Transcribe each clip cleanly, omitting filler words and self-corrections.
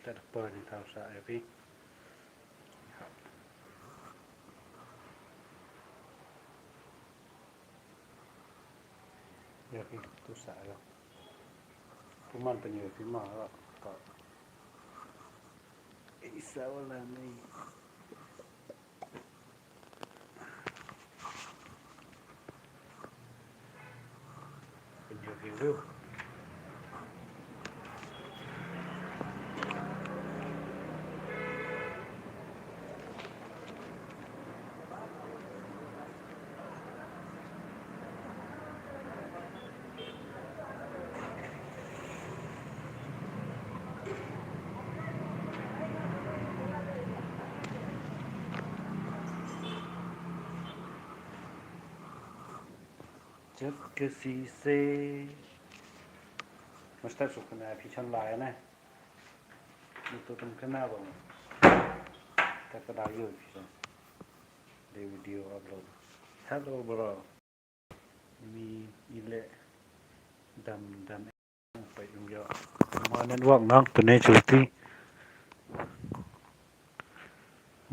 จะเปิดในเท้าสายพี่เดี๋ยวพี่ตู้สายแล้วพวกมันเป็นอยู่พี่มาแล้วก็ไอ้สาวอะไรนี่เป็นอยู่พี่รู้just que si se Mynstepสุขนาพี่ชั้นลายนะมีตัวตรงข้างหน้าบ้างแต่ก็ได้อยู่พี่ชั้นเดี๋ยววิดีโออัพโหลด Hello bro มีอีเล่ดำไปยุ่งยากมาเน็ตวอร์กน้องตัวนี้ชุดที่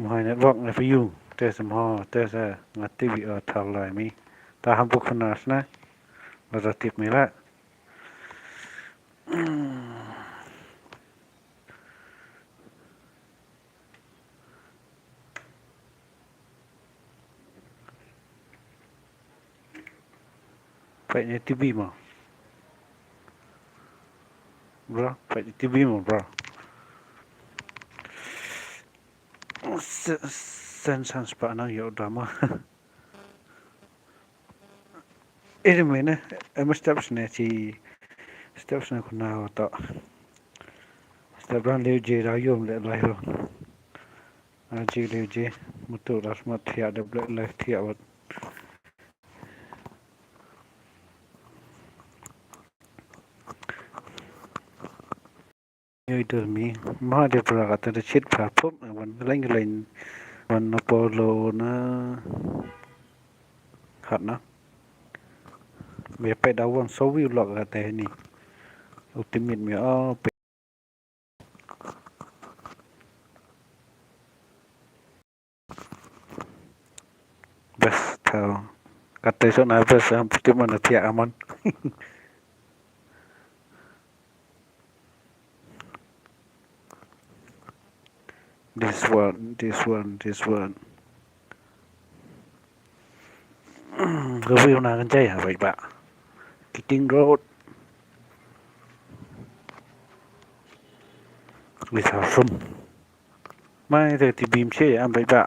มาเน็ตวอร์กในฟิวเตะสมอเตะซะงัดทีวีทางไลน์มีตาหำบุกขนาดนะเราจะติดไม่ละไปในทีวีมั้ง bro ไปในทีวีมั้ง bro เซนสันสปานังเยอะดราม่าanyway นะMynstepเนี่ยที่ steps เนี่ยคนน่าต่อ step รันเลี้ยวเจรายุมเลี้ยวไหลหรอเจเลี้ยวเจมุตุรัสมัดเทียดับเลี้ยวไหลเทียวัดยูดูมีมาเดี๋ยวประกาศจะชิดผ่าปุ๊บวันเล่นกันวันอพอลโลนะขัดนะเบียไปดาววันโซวิลหลอกกันแต่นี่อุติมิตมีอ้อไปเบสเท่ากัดเตะชนะเบสอันพุทธิมันเทียอามันthis one ก็วิวนากันใจหาไปปะกิตติ้งโรดวิสาสมไม่แต่ที่บีมเช่อันไปปะ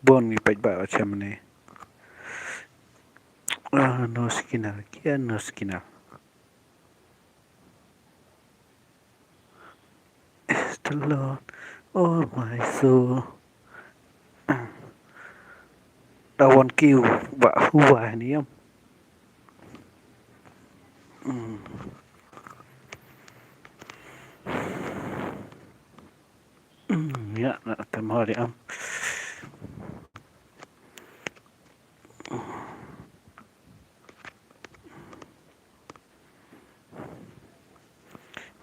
บนมีไปปะว่าเช่นนี้no skinner kia no skinner is the Lord oh my soul ดาวันคิวบะหัวนี่ยเนี่ยนะแต่มาเดี๋ยว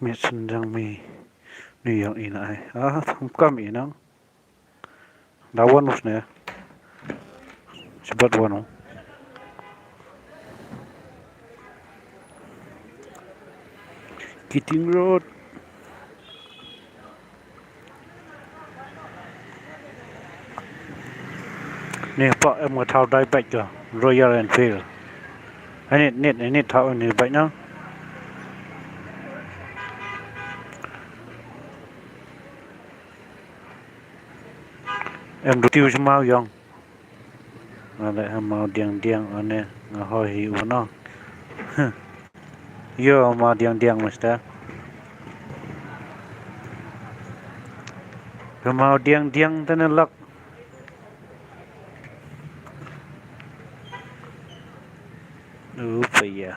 มีสัญญาณมีนี่ยังอีกนะทำก็มีนะดาวันนู้นเนี่ยsebat wano Keating Roadนี่พอเอ็มก็เท่าได้ไปจ้ะ Royal Enfield อันนี้เท่าอันนี้ไปนะเอ็มดูติวชมาอย่างอะไรมาเดียงอันนี้หอยหิวเนาะเยอะมาเดียงมั้งแต่มาเดียงแต่นั่นลักไปอ่ะ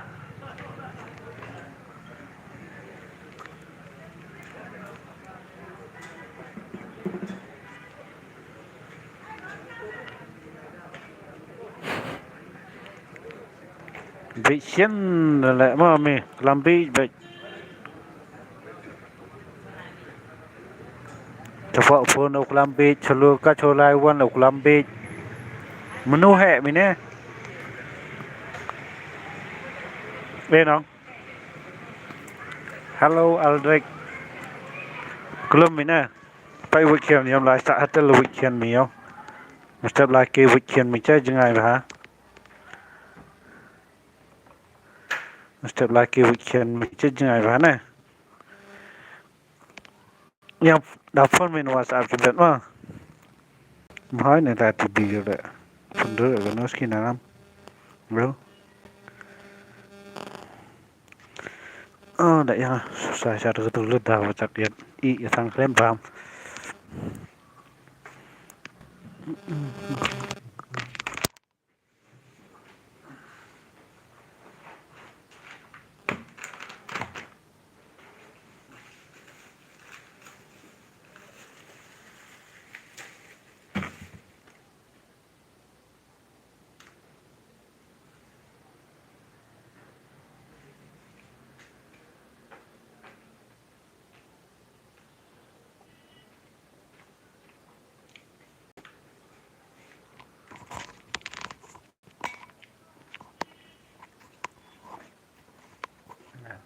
Vision là mà mi làm bi vậyเฉพาะพนอกลัมบีชลูกะโชลายวันอกลัมบีมนุแหะมิเนี่ยเว้น้องฮัลโหลอัลเดริกกลุ่มมิเนี่ยไปวิกเคียนยามไลน์สะฮัตเลวิกเคียนมีเอามิสเตอร์ไลน์เกวิกเคียนมีใช่ยังไงบ้างมิสเตอร์ไลน์เกวิกเคียนมีใช่ยังไงบ้างเนี่ยยังดับฟันเมนูวาสอัพจุดเด่นว่าไม่ให้ในแต่ทีบีเลยฟันเดือดกันนู้สกินน้ำรู้oh dah ya saya cari dulu dah macam lihat yang kalian paham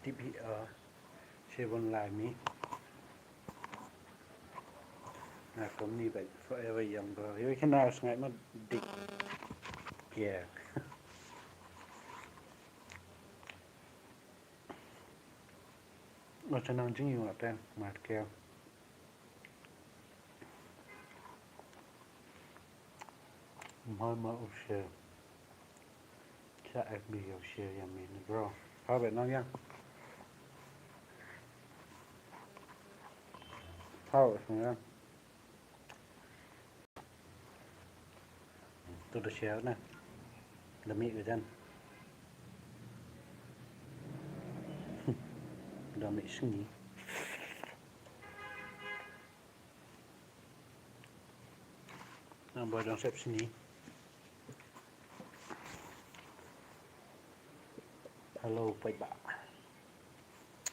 tipi sebon lami nah kom ni vậy forever young bro yo khi nào ngày mà dik yeah nó cho nên chính nhiều là tên mạt keo hơi mà share cha fb share ya mình bro how vậy nó nhá how vậy tôi được share nè là mỹ người dân là mỹ suy nghĩ làm bài đồng xếp suy nghĩ hello paidbah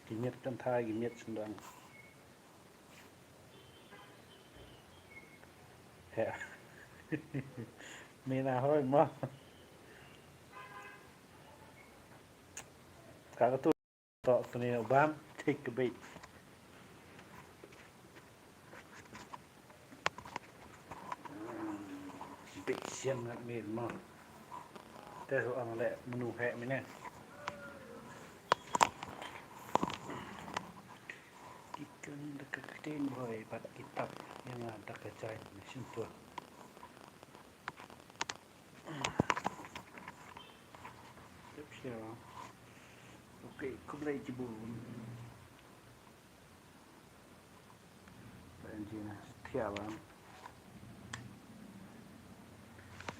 gimit kan thai gimit sendang he mina hoi mo cả cái to tụi này bám take a bait bị xiên ngặt mền mà thế rồi ăn lại menu hẹ mới nè ikan dekat tin boy pada kitab yang ada kecai mesin tua tiếp theo ok cũng lấy chỉ buồn bạn gì nè theo bạn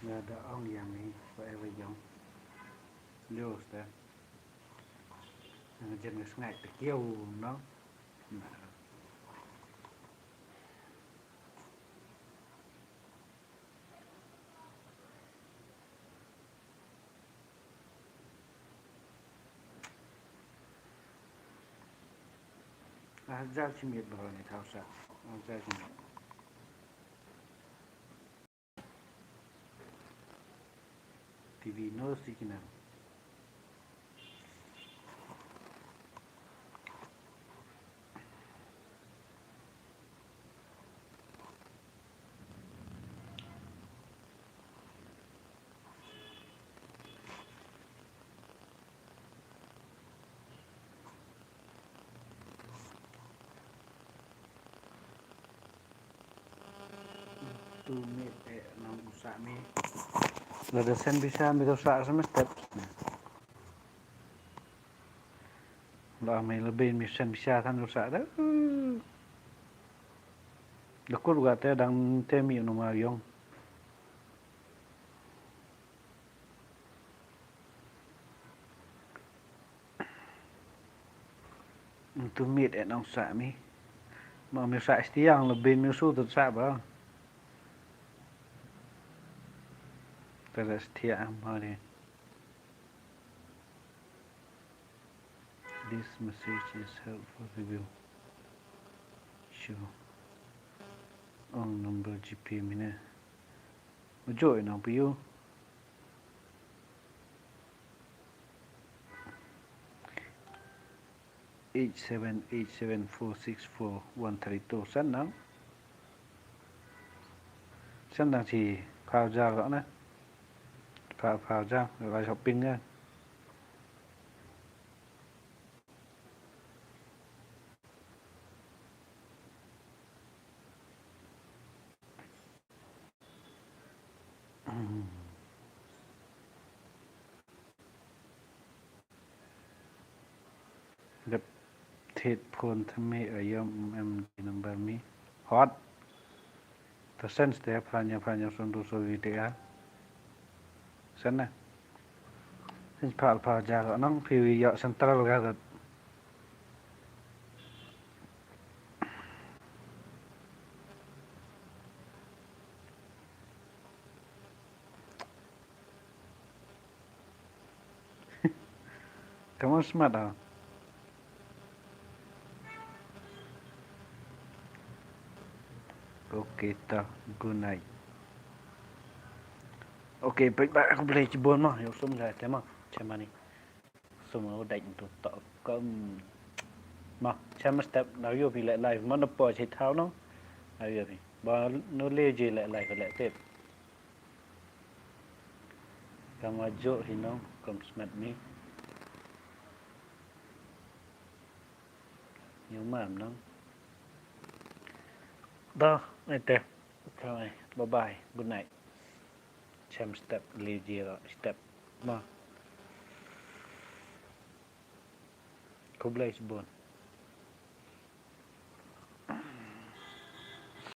nhà đã ông yang này forever young lưu đó dân người ngại tự kêu nó giao chi miệt bảo này thao sao giao chi miệt TV nó xí cái nào tu mit nang usak mi ada sen bisa mi usak Mynstep lah mai lebih mi sen bisa kan usak dah Aku juga teh dang teh mi no mariong tu mit nang usak mi mà mi usak stiang lebih mi usu tu usak ba terus dia am hari This message is helpful review. Sure. On number GP mine. Join now for you. 8787464132 sẵn nắng sẵn đang chỉ phao ra rõ nè phao ra rồi shopping nha đập thịt phun tham mê ở yom em number mi hot the sense there pranya sundu so video sẵn nè xin phao ra rõ nắng phiêu dọ central ra rồi kamu smart ah okay ta good night okay paidbah aku boleh cebon mah yo sum saya tema macam ni semua dah itu tak kem mah saya step now yo pi lại live mana po chạy thao nó now yo pi ba nó lê gì lại live lại tiếp kamu ajo thì nó cầm smart mi nhưng mà nó đó này tép rồi bye bye good night Mynstep leave step mà không lấy bốn